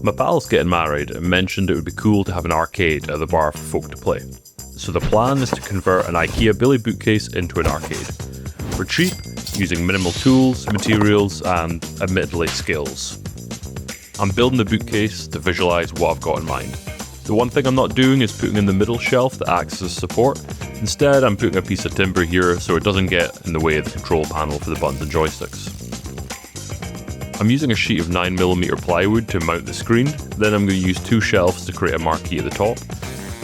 My pal's getting married and mentioned it would be cool to have an arcade at the bar for folk to play. So the plan is to convert an IKEA Billy Bookcase into an arcade. For cheap, using minimal tools, materials, and admittedly skills. I'm building the bookcase to visualize what I've got in mind. The one thing I'm not doing is putting in the middle shelf that acts as support. Instead, I'm putting a piece of timber here so it doesn't get in the way of the control panel for the buttons and joysticks. I'm using a sheet of 9mm plywood to mount the screen, then I'm going to use 2 shelves to create a marquee at the top,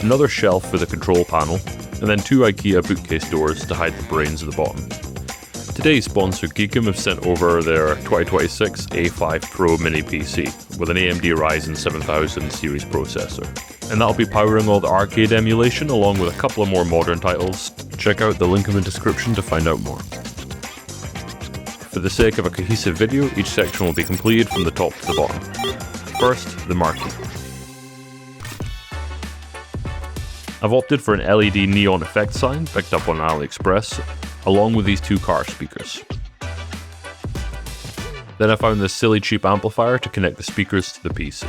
another shelf for the control panel, and then 2 IKEA bookcase doors to hide the brains at the bottom. Today's sponsor GEEKOM have sent over their 2026 A5 Pro mini PC with an AMD Ryzen 7000 series processor. And that'll be powering all the arcade emulation along with a couple of more modern titles. Check out the link in the description to find out more. For the sake of a cohesive video, each section will be completed from the top to the bottom. First, the marquee. I've opted for an LED neon effect sign picked up on AliExpress, along with these 2 car speakers. Then I found this silly cheap amplifier to connect the speakers to the PC.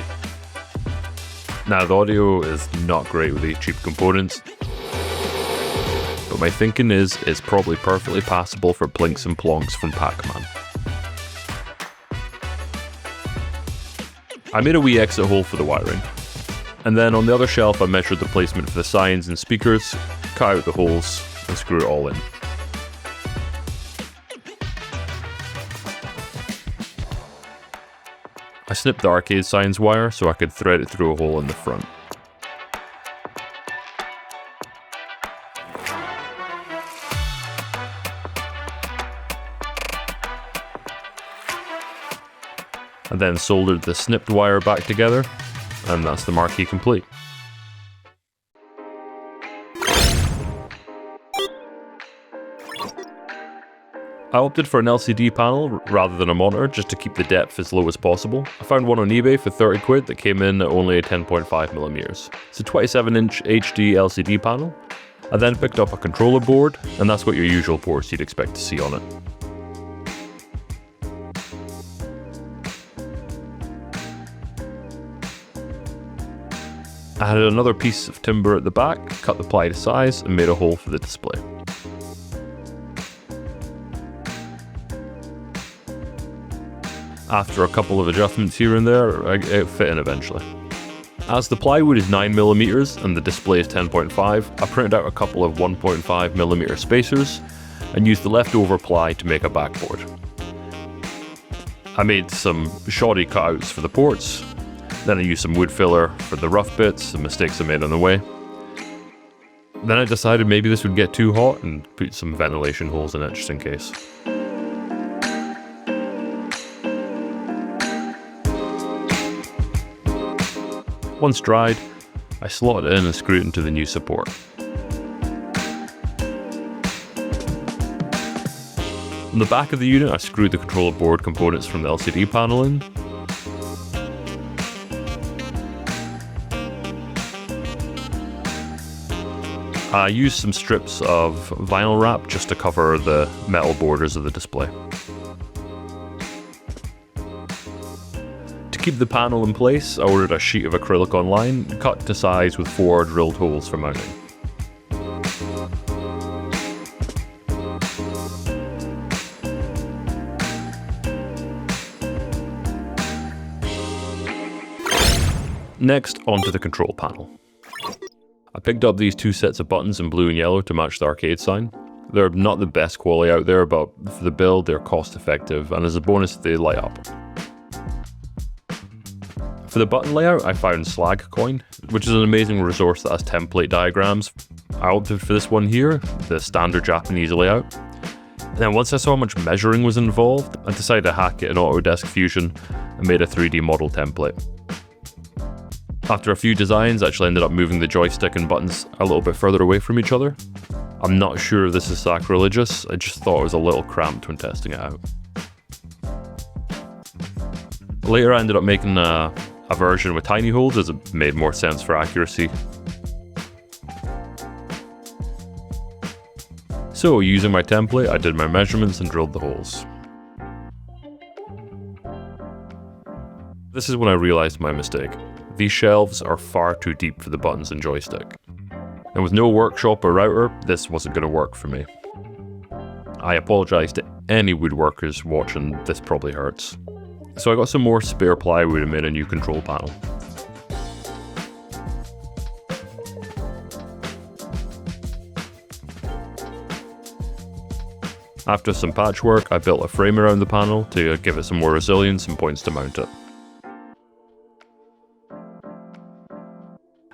Now the audio is not great with these cheap components, but my thinking is it's probably perfectly passable for plinks and plonks from Pac-Man. I made a wee exit hole for the wiring, and then on the other shelf I measured the placement for the signs and speakers, cut out the holes, and screw it all in. I snipped the arcade signs wire so I could thread it through a hole in the front. I then soldered the snipped wire back together, and that's the marquee complete. I opted for an LCD panel rather than a monitor just to keep the depth as low as possible. I found one on eBay for 30 quid that came in at only 10.5mm. It's a 27-inch HD LCD panel. I then picked up a controller board, and that's what your usual ports you'd expect to see on it. I had another piece of timber at the back, cut the ply to size, and made a hole for the display. After a couple of adjustments here and there, it fit in eventually. As the plywood is 9mm and the display is 10.5, I printed out a couple of 1.5mm spacers and used the leftover ply to make a backboard. I made some shoddy cutouts for the ports, then I used some wood filler for the rough bits and mistakes I made on the way. Then I decided maybe this would get too hot and put some ventilation holes in it just in case. Once dried, I slotted it in and screwed it into the new support. On the back of the unit, I screwed the controller board components from the LCD panel in. I used some strips of vinyl wrap just to cover the metal borders of the display. To keep the panel in place, I ordered a sheet of acrylic online, cut to size with 4 drilled holes for mounting. Next, onto the control panel. I picked up these 2 sets of buttons in blue and yellow to match the arcade sign. They're not the best quality out there, but for the build they're cost effective, and as a bonus they light up. For the button layout, I found Slag Coin, which is an amazing resource that has template diagrams. I opted for this one here, the standard Japanese layout. And then once I saw how much measuring was involved, I decided to hack it in Autodesk Fusion and made a 3D model template. After a few designs, I actually ended up moving the joystick and buttons a little bit further away from each other. I'm not sure if this is sacrilegious, I just thought it was a little cramped when testing it out. Later I ended up making a version with tiny holes as it made more sense for accuracy. So using my template, I did my measurements and drilled the holes. This is when I realized my mistake. These shelves are far too deep for the buttons and joystick. And with no workshop or router, this wasn't going to work for me. I apologize to any woodworkers watching, this probably hurts. So I got some more spare plywood and made a new control panel. After some patchwork, I built a frame around the panel to give it some more resilience and points to mount it.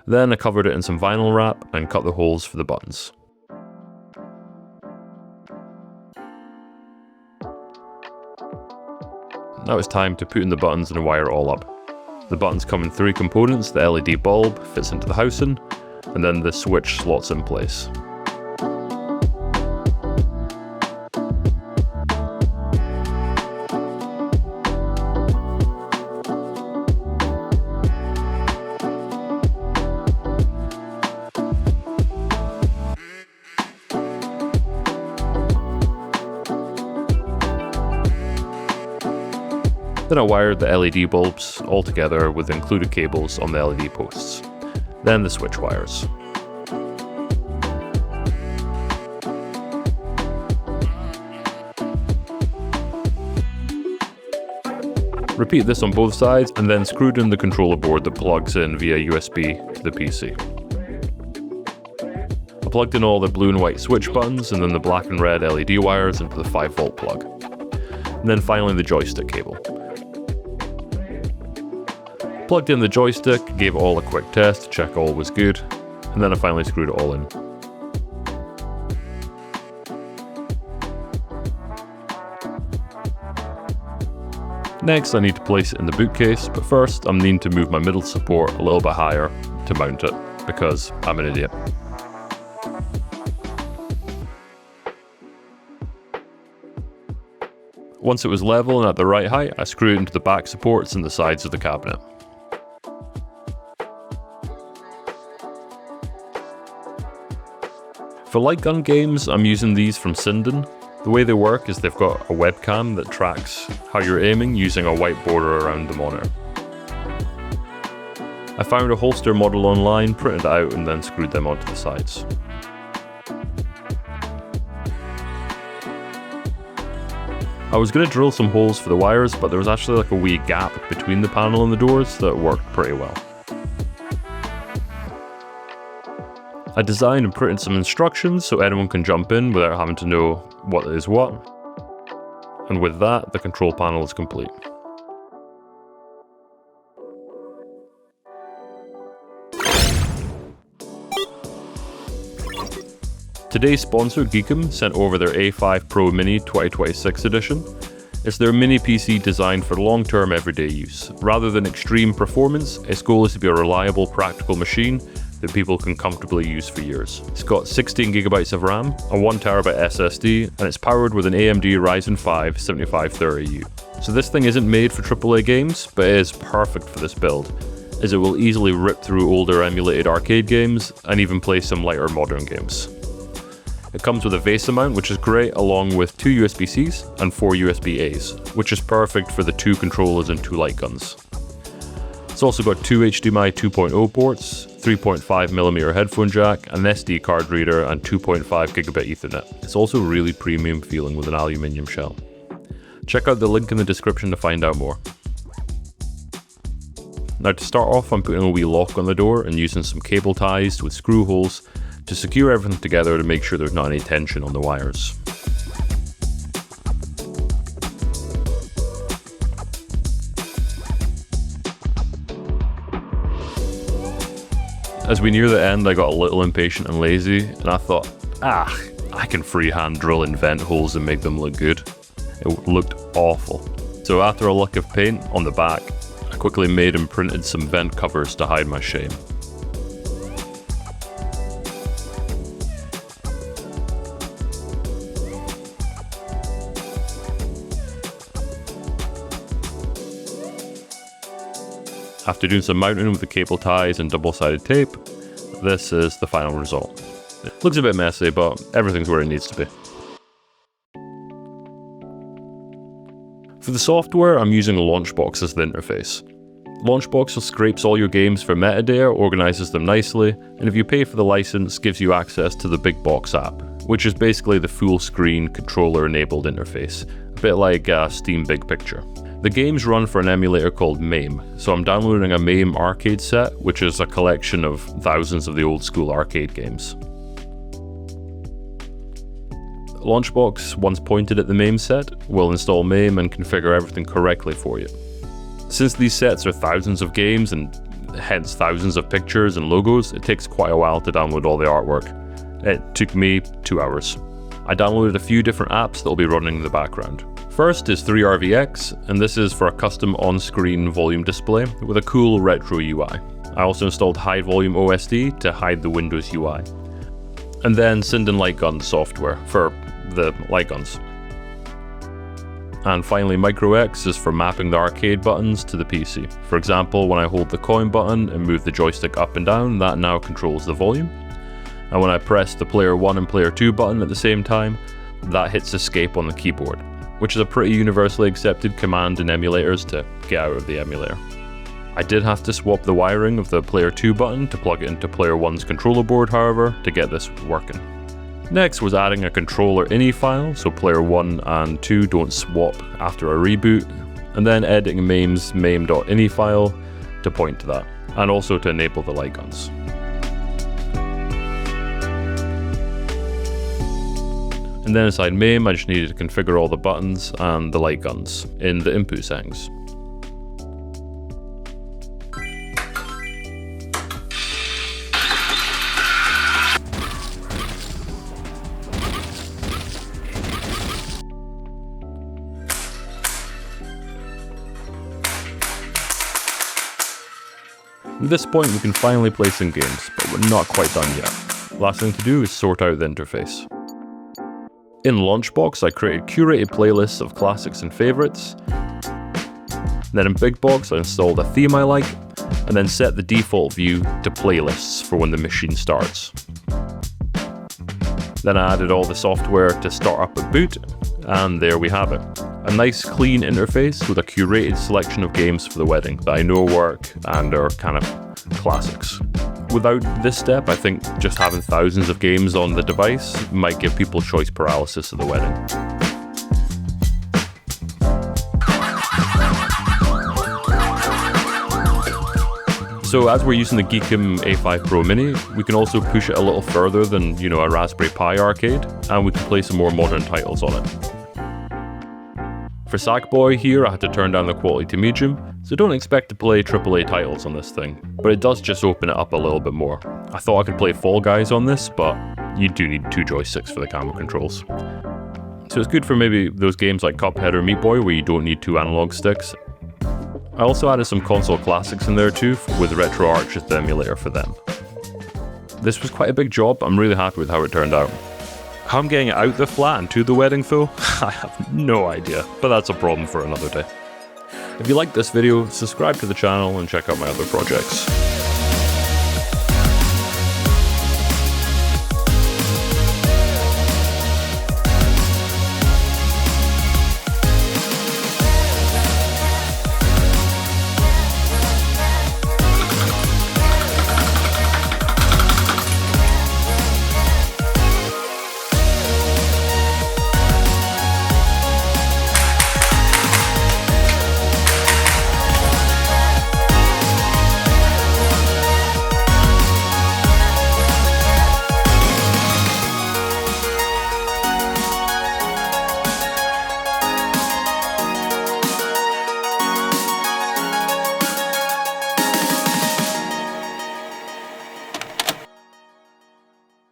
Then I covered it in some vinyl wrap and cut the holes for the buttons. Now it's time to put in the buttons and wire it all up. The buttons come in 3 components: the LED bulb fits into the housing, and then the switch slots in place. Then I wired the LED bulbs all together with included cables on the LED posts. Then the switch wires. Repeat this on both sides and then screwed in the controller board that plugs in via USB to the PC. I plugged in all the blue and white switch buttons and then the black and red LED wires into the 5-volt plug. And then finally the joystick cable. Plugged in the joystick, gave it all a quick test to check all was good, and then I finally screwed it all in. Next I need to place it in the bookcase, but first I'm needing to move my middle support a little bit higher to mount it, because I'm an idiot. Once it was level and at the right height, I screwed it into the back supports and the sides of the cabinet. For light gun games, I'm using these from SINDEN. The way they work is they've got a webcam that tracks how you're aiming using a white border around the monitor. I found a holster model online, printed it out, and then screwed them onto the sides. I was going to drill some holes for the wires, but there was actually like a wee gap between the panel and the doors that worked pretty well. I designed and printed some instructions so anyone can jump in without having to know what is what. And with that, the control panel is complete. Today's sponsor, GEEKOM, sent over their A5 Pro Mini 2026 edition. It's their mini PC designed for long-term everyday use. Rather than extreme performance, its goal is to be a reliable, practical machine that people can comfortably use for years. It's got 16GB of RAM, a 1TB SSD, and it's powered with an AMD Ryzen 5 7530U. So this thing isn't made for AAA games, but it is perfect for this build, as it will easily rip through older emulated arcade games and even play some lighter modern games. It comes with a VESA mount, which is great, along with 2 USB-Cs and 4 USB-As, which is perfect for the 2 controllers and 2 light guns. It's also got 2 HDMI 2.0 ports, 3.5mm headphone jack, an SD card reader, and 2.5GB Ethernet. It's also really premium feeling with an aluminium shell. Check out the link in the description to find out more. Now to start off, I'm putting a wee lock on the door and using some cable ties with screw holes to secure everything together to make sure there's not any tension on the wires. As we near the end, I got a little impatient and lazy, and I thought, I can freehand drill and vent holes and make them look good. It looked awful. So after a lick of paint on the back, I quickly made and printed some vent covers to hide my shame. After doing some mounting with the cable ties and double-sided tape, this is the final result. It looks a bit messy, but everything's where it needs to be. For the software, I'm using Launchbox as the interface. Launchbox scrapes all your games for metadata, organizes them nicely, and if you pay for the license, gives you access to the Big Box app, which is basically the full screen controller-enabled interface, a bit like Steam Big Picture. The games run for an emulator called MAME, so I'm downloading a MAME arcade set, which is a collection of thousands of the old school arcade games. Launchbox, once pointed at the MAME set, will install MAME and configure everything correctly for you. Since these sets are thousands of games and hence thousands of pictures and logos, it takes quite a while to download all the artwork. It took me 2 hours. I downloaded a few different apps that will be running in the background. First is 3RVX, and this is for a custom on-screen volume display with a cool retro UI. I also installed Hide Volume OSD to hide the Windows UI. And then SINDEN Lightguns software for the Lightguns. And finally, MicroX is for mapping the arcade buttons to the PC. For example, when I hold the coin button and move the joystick up and down, that now controls the volume. And when I press the player 1 and player 2 button at the same time, that hits escape on the keyboard, which is a pretty universally accepted command in emulators to get out of the emulator. I did have to swap the wiring of the player 2 button to plug it into player 1's controller board, however, to get this working. Next was adding a controller ini file so player 1 and 2 don't swap after a reboot, and then editing MAME's mame.ini file to point to that, and also to enable the Lightguns. And then inside MAME, I just needed to configure all the buttons and the Lightguns in the input settings. At this point we can finally play some games, but we're not quite done yet. Last thing to do is sort out the interface. In Launchbox, I created curated playlists of classics and favourites. Then in Big Box, I installed a theme I like, and then set the default view to playlists for when the machine starts. Then I added all the software to start up at boot, and there we have it. A nice clean interface with a curated selection of games for the wedding that I know work and are kind of classics. Without this step, I think just having thousands of games on the device might give people choice paralysis at the wedding. So as we're using the GEEKOM A5 Pro Mini, we can also push it a little further than, a Raspberry Pi arcade, and we can play some more modern titles on it. For Sackboy here, I had to turn down the quality to medium, so don't expect to play AAA titles on this thing, but it does just open it up a little bit more. I thought I could play Fall Guys on this, but you do need 2 joysticks for the camera controls. So it's good for maybe those games like Cuphead or Meat Boy where you don't need 2 analog sticks. I also added some console classics in there too, with RetroArch as the emulator for them. This was quite a big job. I'm really happy with how it turned out. How I'm getting it out the flat and to the wedding though, I have no idea, but that's a problem for another day. If you liked this video, subscribe to the channel and check out my other projects.